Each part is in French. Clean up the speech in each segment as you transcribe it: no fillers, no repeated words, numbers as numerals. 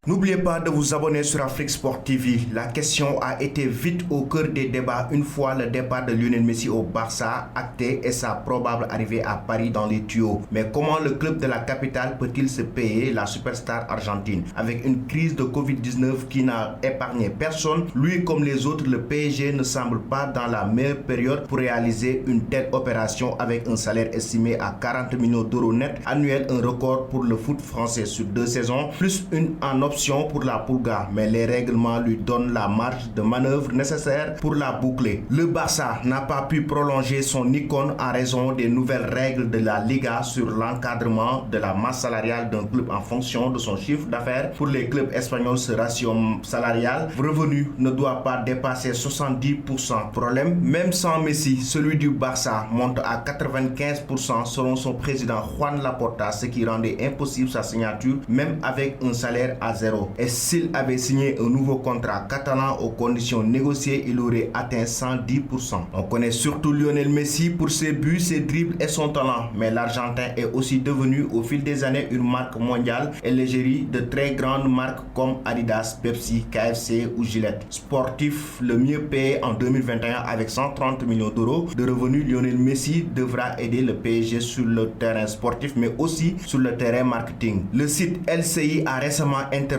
N'oubliez pas de vous abonner sur Afrique Sport TV. La question a été vite au cœur des débats une fois le départ de Lionel Messi au Barça acté et sa probable arrivée à Paris dans les tuyaux. Mais comment le club de la capitale peut-il se payer la superstar argentine? Avec une crise de Covid-19 qui n'a épargné personne, lui comme les autres, le PSG ne semble pas dans la meilleure période pour réaliser une telle opération avec un salaire estimé à 40 millions d'euros net annuel, un record pour le foot français sur 2 saisons, plus une en option pour la Pulga, mais les règlements lui donnent la marge de manœuvre nécessaire pour la boucler. Le Barça n'a pas pu prolonger son icône en raison des nouvelles règles de la Liga sur l'encadrement de la masse salariale d'un club en fonction de son chiffre d'affaires. Pour les clubs espagnols, ce ratio salarial revenu ne doit pas dépasser 70%. Problème, même sans Messi, celui du Barça monte à 95% selon son président Juan Laporta, ce qui rendait impossible sa signature même avec un salaire à zéro. Et s'il avait signé un nouveau contrat catalan aux conditions négociées, il aurait atteint 110%. On connaît surtout Lionel Messi pour ses buts, ses dribbles et son talent, mais l'Argentin est aussi devenu au fil des années une marque mondiale et l'égérie de très grandes marques comme Adidas, Pepsi, KFC ou Gillette. Sportif le mieux payé en 2021 avec 130 millions d'euros de revenus, Lionel Messi devra aider le PSG sur le terrain sportif mais aussi sur le terrain marketing. Le site LCI a récemment interrogé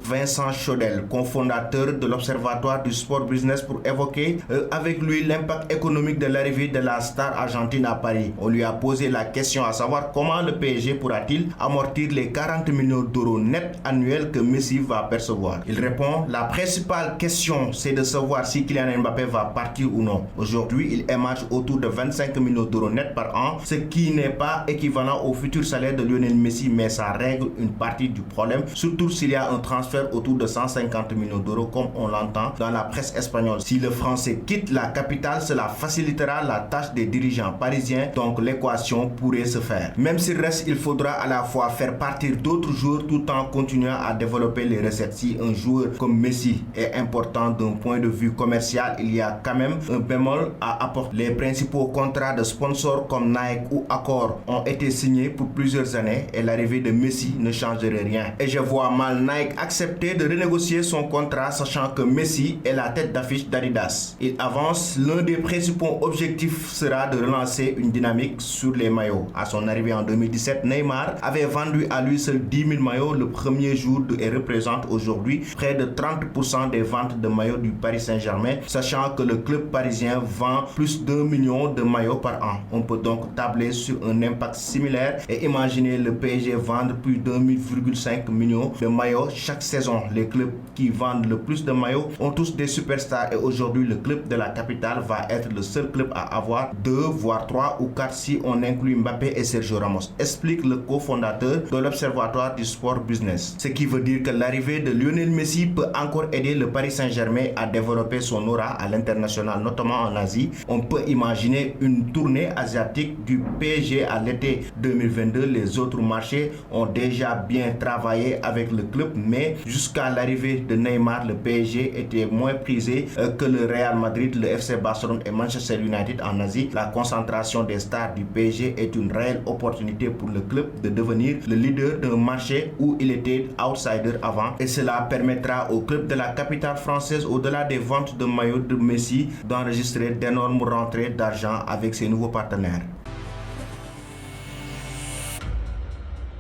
Vincent Chaudel, cofondateur de l'Observatoire du Sport Business, pour évoquer avec lui l'impact économique de l'arrivée de la star argentine à Paris. On lui a posé la question à savoir comment le PSG pourra-t-il amortir les 40 millions d'euros nets annuels que Messi va percevoir. Il répond: la principale question c'est de savoir si Kylian Mbappé va partir ou non. Aujourd'hui, il émerge autour de 25 millions d'euros nets par an, ce qui n'est pas équivalent au futur salaire de Lionel Messi, mais ça règle une partie du problème, surtout s'il y a un transfert autour de 150 millions d'euros comme on l'entend dans la presse espagnole. Si le Français quitte la capitale, cela facilitera la tâche des dirigeants parisiens, donc l'équation pourrait se faire. Même s'il reste, il faudra à la fois faire partir d'autres joueurs tout en continuant à développer les recettes. Si un joueur comme Messi est important d'un point de vue commercial, il y a quand même un bémol à apporter. Les principaux contrats de sponsors comme Nike ou Accor ont été signés pour plusieurs années et l'arrivée de Messi ne changerait rien. Et je vois mal Nike accepter de renégocier son contrat sachant que Messi est la tête d'affiche d'Adidas. Il avance, l'un des principaux objectifs sera de relancer une dynamique sur les maillots. À son arrivée en 2017, Neymar avait vendu à lui seul 10 000 maillots le premier jour et représente aujourd'hui près de 30% des ventes de maillots du Paris Saint-Germain, sachant que le club parisien vend plus d'1 million de maillots par an. On peut donc tabler sur un impact similaire et imaginer le PSG vendre plus d'1,5 million de maillots chaque saison. Les clubs qui vendent le plus de maillots ont tous des superstars et aujourd'hui le club de la capitale va être le seul club à avoir 2 voire 3 ou 4 si on inclut Mbappé et Sergio Ramos, explique le cofondateur de l'Observatoire du Sport Business. Ce qui veut dire que l'arrivée de Lionel Messi peut encore aider le Paris Saint-Germain à développer son aura à l'international, notamment en Asie. On peut imaginer une tournée asiatique du PSG à l'été 2022. Les autres marchés ont déjà bien travaillé avec le club, mais jusqu'à l'arrivée de Neymar, le PSG était moins prisé que le Real Madrid, le FC Barcelone et Manchester United en Asie. La concentration des stars du PSG est une réelle opportunité pour le club de devenir le leader d'un marché où il était outsider avant, et cela permettra au club de la capitale française, au-delà des ventes de maillots de Messi, d'enregistrer d'énormes rentrées d'argent avec ses nouveaux partenaires.